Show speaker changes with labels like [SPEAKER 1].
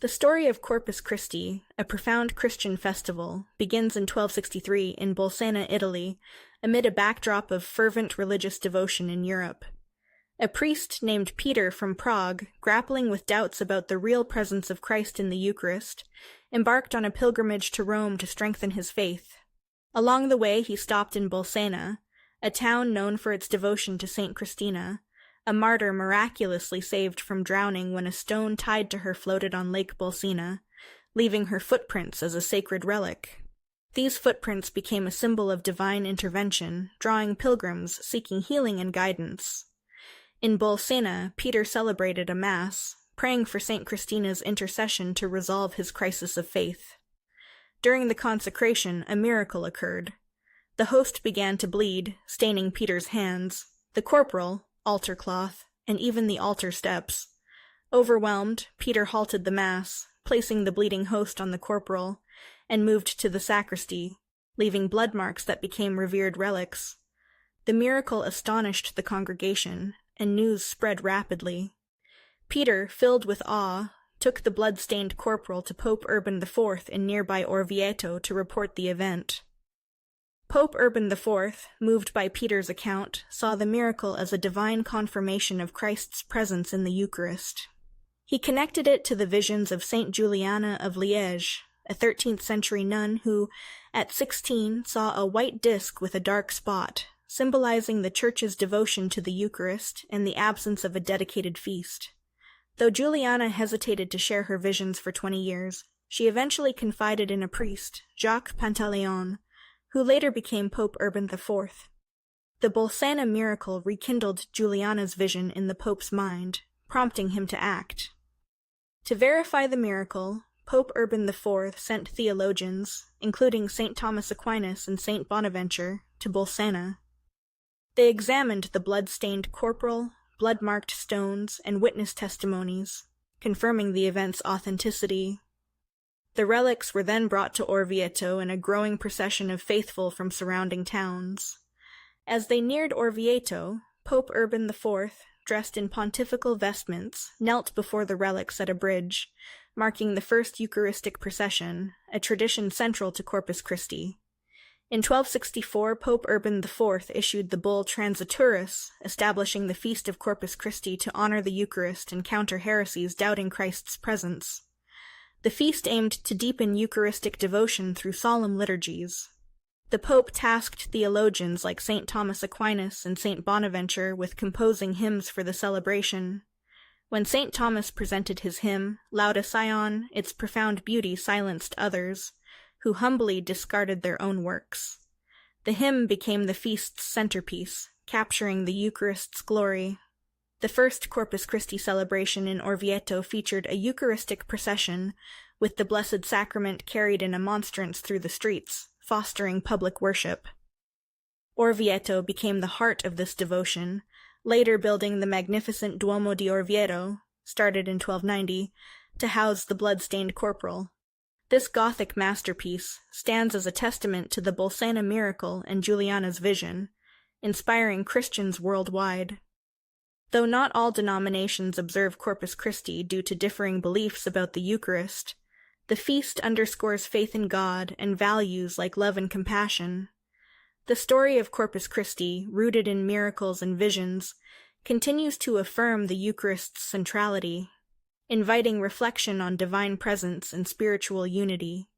[SPEAKER 1] The story of Corpus Christi, a profound Christian festival, begins in 1263 in Bolsena, Italy, amid a backdrop of fervent religious devotion in Europe. A priest named Peter from Prague, grappling with doubts about the real presence of Christ in the Eucharist, embarked on a pilgrimage to Rome to strengthen his faith. Along the way he stopped in Bolsena, a town known for its devotion to Saint Christina, a martyr miraculously saved from drowning when a stone tied to her floated on Lake Bolsena, leaving her footprints as a sacred relic. These footprints became a symbol of divine intervention, drawing pilgrims seeking healing and guidance. In Bolsena, Peter celebrated a Mass, praying for Saint Christina's intercession to resolve his crisis of faith. During the consecration, a miracle occurred. The host began to bleed, staining Peter's hands. The corporal, altar cloth, and even the altar steps. Overwhelmed, Peter halted the Mass, placing the bleeding host on the corporal, and moved to the sacristy, leaving blood marks that became revered relics. The miracle astonished the congregation, and news spread rapidly. Peter, filled with awe, took the blood-stained corporal to Pope Urban IV in nearby Orvieto to report the event. Pope Urban IV, moved by Peter's account, saw the miracle as a divine confirmation of Christ's presence in the Eucharist. He connected it to the visions of Saint Juliana of Liège, a 13th-century nun who, at 16, saw a white disc with a dark spot, symbolizing the Church's devotion to the Eucharist and the absence of a dedicated feast. Though Juliana hesitated to share her visions for 20 years, she eventually confided in a priest, Jacques Pantaleon, who later became Pope Urban IV. The Bolsena miracle rekindled Juliana's vision in the Pope's mind, prompting him to act. To verify the miracle, Pope Urban IV sent theologians, including St. Thomas Aquinas and St. Bonaventure, to Bolsena. They examined the blood-stained corporal, blood-marked stones, and witness testimonies, confirming the event's authenticity. The relics were then brought to Orvieto in a growing procession of faithful from surrounding towns. As they neared Orvieto, Pope Urban IV, dressed in pontifical vestments, knelt before the relics at a bridge, marking the first Eucharistic procession, a tradition central to Corpus Christi. In 1264, Pope Urban IV issued the bull Transiturus, establishing the Feast of Corpus Christi to honor the Eucharist and counter heresies doubting Christ's presence. The feast aimed to deepen Eucharistic devotion through solemn liturgies. The Pope tasked theologians like St. Thomas Aquinas and St. Bonaventure with composing hymns for the celebration. When St. Thomas presented his hymn, Lauda Sion, its profound beauty silenced others, who humbly discarded their own works. The hymn became the feast's centerpiece, capturing the Eucharist's glory. The first Corpus Christi celebration in Orvieto featured a Eucharistic procession, with the Blessed Sacrament carried in a monstrance through the streets, fostering public worship. Orvieto became the heart of this devotion, later building the magnificent Duomo di Orvieto, started in 1290, to house the blood-stained corporal. This Gothic masterpiece stands as a testament to the Bolsena miracle and Juliana's vision, inspiring Christians worldwide. Though not all denominations observe Corpus Christi due to differing beliefs about the Eucharist, the feast underscores faith in God and values like love and compassion. The story of Corpus Christi, rooted in miracles and visions, continues to affirm the Eucharist's centrality, inviting reflection on divine presence and spiritual unity.